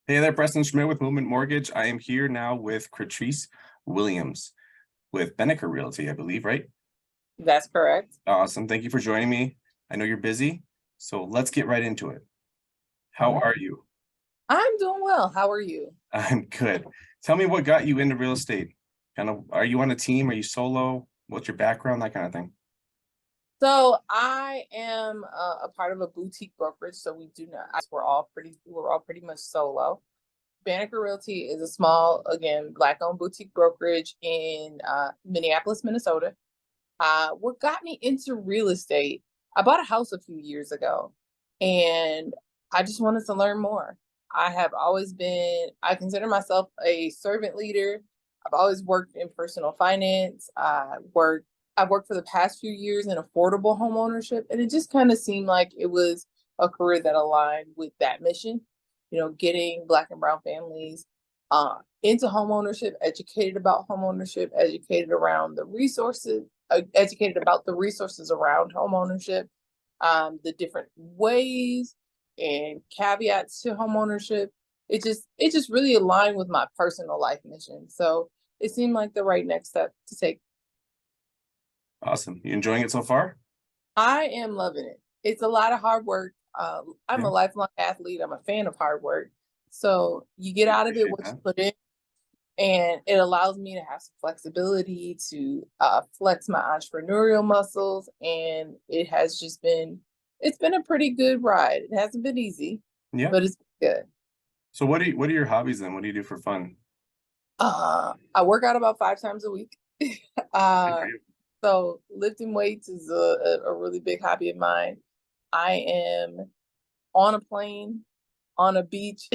Hey there, Preston Schmidt with Movement Mortgage. I am here now with Catrice Williams with Banneker Realty, I believe, right? That's correct. Awesome. Thank you for joining me. I know you're busy, so let's get right into it. How Mhm. are you? I'm doing well. How are you? I'm good. Tell me what got you into real estate. Are you on a team? Are you solo? What's your background? That kind of thing. So I am a part of a boutique brokerage. So we do not. We're all pretty much solo. Banneker Realty is a small, again, Black-owned boutique brokerage in Minneapolis, Minnesota. What got me into real estate? I bought a house a few years ago, and I just wanted to learn more. I consider myself a servant leader. I've always worked in personal finance. I've worked for the past few years in affordable home ownership, and it just kind of seemed like it was a career that aligned with that mission. Getting Black and Brown families into home ownership, educated about home ownership, educated about the resources around home ownership, the different ways and caveats to home ownership. It just really aligned with my personal life mission. So it seemed like the right next step to take. Awesome. You enjoying it so far? I am loving it. It's a lot of hard work. I'm Yeah, a lifelong athlete. I'm a fan of hard work. So you get I out of it appreciate what you that. put in, and it allows me to have some flexibility to flex my entrepreneurial muscles. And it's been a pretty good ride. It hasn't been easy, Yeah. but it's good. So what are your hobbies then? What do you do for fun? I work out about 5 times a week. Good for uh you. so lifting weights is a really big hobby of mine. I am on a plane, on a beach,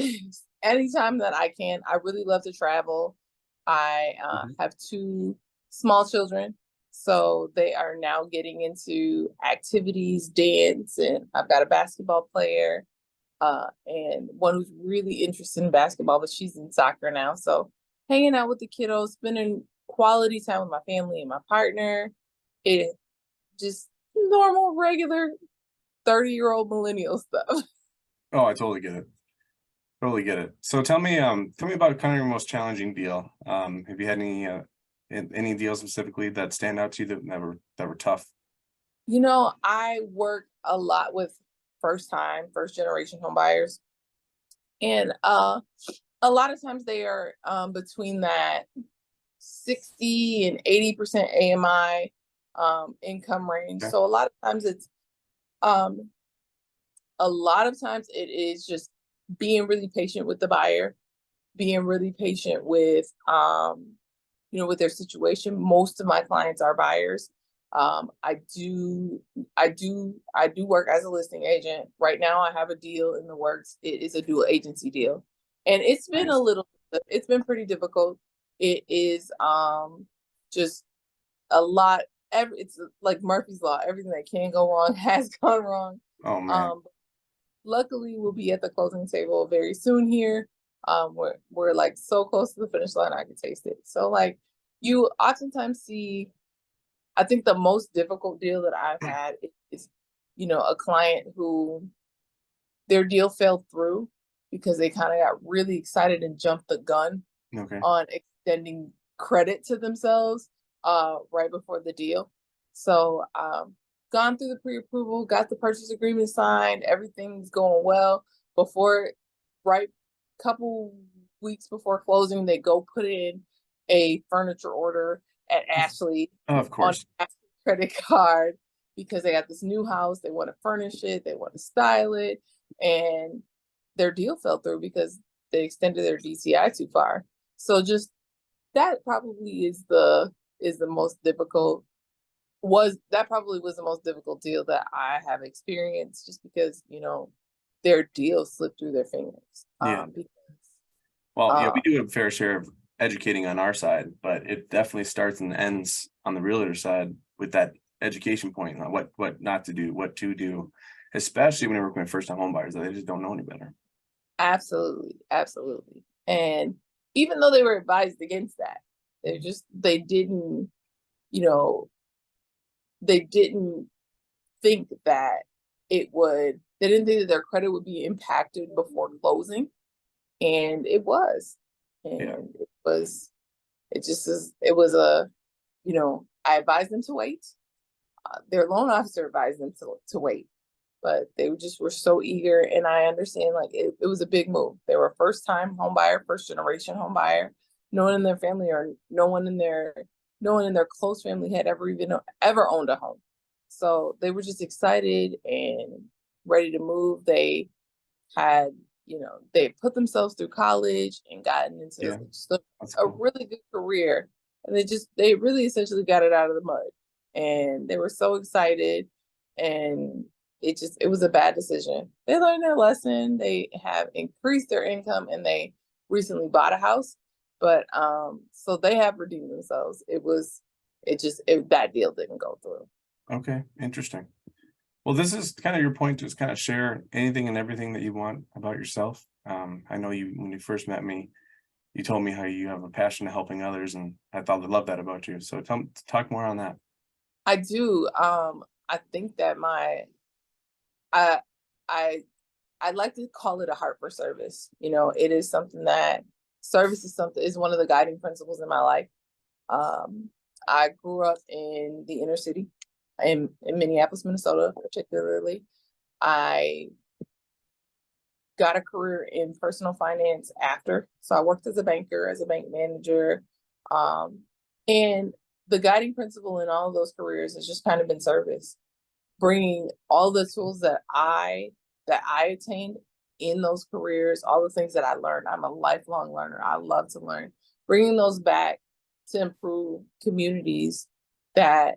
anytime that I can. I really love to travel. I Mhm. have two small children, so they are now getting into activities, dance, and I've got a basketball player, and one who's really interested in basketball, but she's in soccer now. So hanging out with the kiddos, spending quality time with my family and my partner. It just normal, regular 30-year-old millennial stuff. Oh, I totally get it. Totally get it. So tell me about kind of your most challenging deal. Have you had any deals specifically that stand out to you that were tough? I work a lot with first generation home buyers. And a lot of times they are between that 60 and 80% AMI income range. Okay. So um a lot of times it is just being really patient with the buyer, being really patient with their situation. Most of my clients are buyers. I do work as a listing agent. Right now I have a deal in the works. It is a dual agency deal. And Nice. it's been pretty difficult. It is just a lot. It's like Murphy's Law. Everything that can go wrong has gone wrong. Oh man. Um, Luckily, we'll be at the closing table very soon here. We're like so close to the finish line, I can taste it. So like you oftentimes see, I think the most difficult deal that I've had is, a client who their deal fell through because they kind of got really excited and jumped the gun Okay. on extending credit to themselves right before the deal. So gone through the pre-approval, got the purchase agreement signed, everything's going well. Before, right, couple weeks before closing, they go put in a furniture order at Ashley Oh, of on course. Ashley credit card because they got this new house, they want to furnish it, they want to style it, and their deal fell through because they extended their DCI too far. So just that probably is the most difficult was that probably was the most difficult deal that I have experienced just because, their deal slipped through their fingers. Yeah. Because Well, yeah, we um do a fair share of educating on our side, but it definitely starts and ends on the realtor side with that education point on what not to do, what to do, especially when you're working with first time home buyers that they just don't know any better. Absolutely, absolutely. And even though they were advised against that, you know, they didn't think that they didn't think that their credit would be impacted before closing. And it was, Yeah. and it was a, I advised them to wait. Their loan officer advised them to wait, but they were so eager. And I understand, like, it was a big move. They were a first time home buyer, first generation home buyer. No one in their family or no one in their close family had ever owned a home. So they were just excited and ready to move. They had, they put themselves through college and gotten into Yeah. just That's a cool. really good career. And they really essentially got it out of the mud. And they were so excited. And it was a bad decision. They learned their lesson. They have increased their income and they recently bought a house. But so they have redeemed themselves. That deal didn't go through. Okay, interesting. Well, this is kind of your point, to just kind of share anything and everything that you want about yourself. I know when you first met me, you told me how you have a passion to helping others, and I thought I love that about you. So talk more on that. I do. I think that I I I'd like to call it a heart for service. It is something that service is one of the guiding principles in my life. Um, I grew up in the inner city in Minneapolis, Minnesota, particularly. I got a career in personal finance after. So I worked as a banker, as a bank manager. And the guiding principle in all of those careers has just kind of been service, bringing all the tools that I attained in those careers, all the things that I learned. I'm a lifelong learner. I love to learn. Bringing those back to improve communities that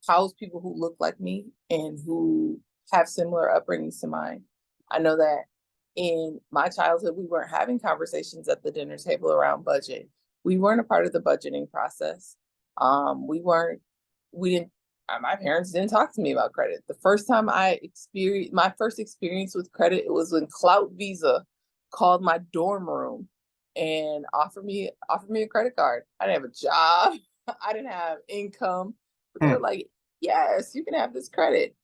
house people who look like me and who have similar upbringings to mine. I know that in my childhood, we weren't having conversations at the dinner table around budget. We weren't a part of the budgeting process. We didn't, my parents didn't talk to me about credit. The first time my first experience with credit, it was when Clout Visa called my dorm room and offered me a credit card. I didn't have a job. I didn't have income, but they Hmm. were like, yes, you can have this credit.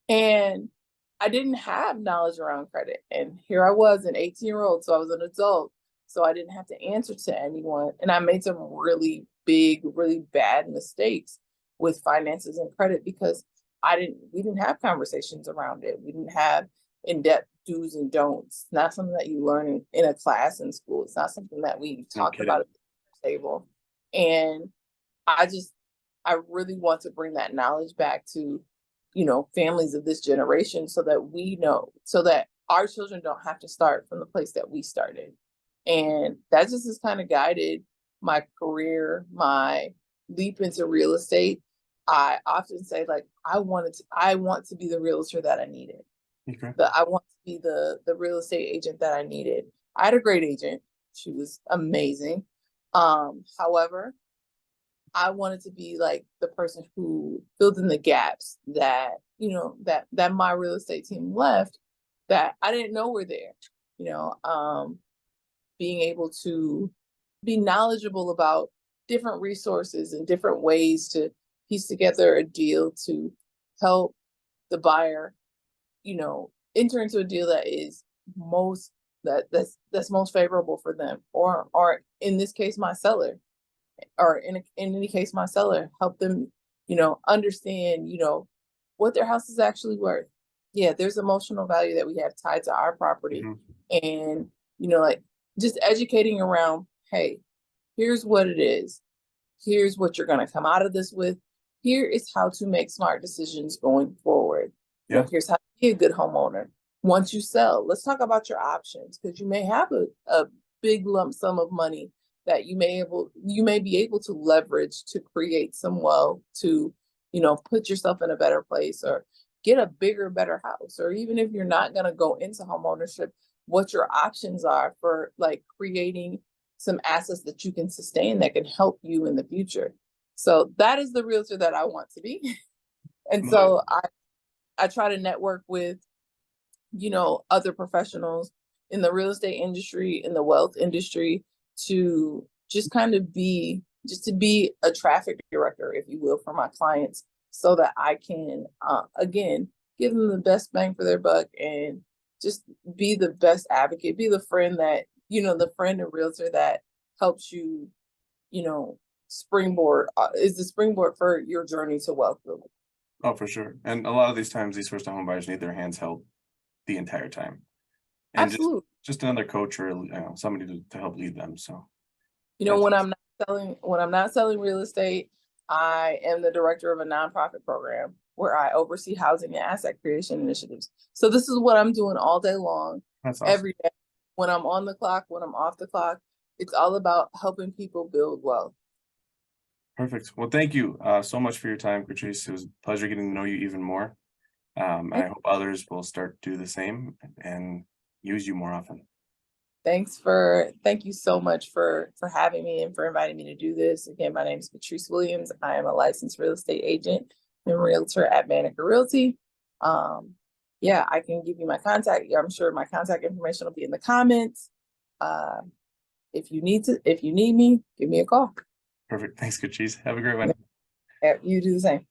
And I didn't have knowledge around credit. And here I was, an 18-year-old, so I was an adult. So I didn't have to answer to anyone. And I made some really big, really bad mistakes with finances and credit because we didn't have conversations around it. We didn't have in-depth do's and don'ts. It's not something that you learn in a class in school. It's not something that we No talked about kidding. at the table. And I just I really want to bring that knowledge back to, families of this generation so that we know, so that our children don't have to start from the place that we started. And that just has kind of guided my career, my leap into real estate. I often say, like, I want to be the realtor that I needed. Okay. I want to be the real estate agent that I needed. I had a great agent. She was amazing. However, I wanted to be like the person who filled in the gaps that, that my real estate team left that I didn't know were there. You know, being able to be knowledgeable about different resources and different ways to piece together a deal to help the buyer, enter into a deal that is that's most favorable for them, or in this case, my seller, or in any case, my seller, help them, understand, what their house is actually worth. Yeah, there's emotional value that we have tied to our property. Hmm. And, like, just educating around, hey, here's what it is. Here's what you're going to come out of this with. Here is how to make smart decisions going forward. Yeah. Here's how to be a good homeowner. Once you sell, let's talk about your options, because you may have a big lump sum of money that you may be able to leverage to create some wealth, to, put yourself in a better place, or get a bigger, better house. Or even if you're not going to go into home ownership, what your options are for, like, creating some assets that you can sustain that can help you in the future. So that is the realtor that I want to be. And Nice. so I try to network with, other professionals in the real estate industry, in the wealth industry, to just kind of to be a traffic director, if you will, for my clients, so that I can, again, give them the best bang for their buck and just be the best advocate, be the friend that, the friend and realtor that helps you, springboard, is the springboard for your journey to wealth building. Oh, for sure. And a lot of these times, these first time home buyers need their hands held the entire time. And Absolutely. just another coach or somebody to help lead them. So When fantastic. I'm not selling real estate, I am the director of a nonprofit program where I oversee housing and asset creation initiatives. So this is what I'm doing all day long, That's awesome. every day. When I'm on the clock, when I'm off the clock, it's all about helping people build wealth. Perfect. Well, thank you so much for your time, Catrice. It was a pleasure getting to know you even more. I hope others will start to do the same and use you more often. Thank you so much for having me and for inviting me to do this. Again, my name is Catrice Williams. I am a licensed real estate agent and realtor at Banneker Realty. Yeah, I can give you my contact. I'm sure my contact information will be in the comments. If you need me, give me a call. Perfect. Thanks, Catrice. Have a great one. Yeah, you do the same.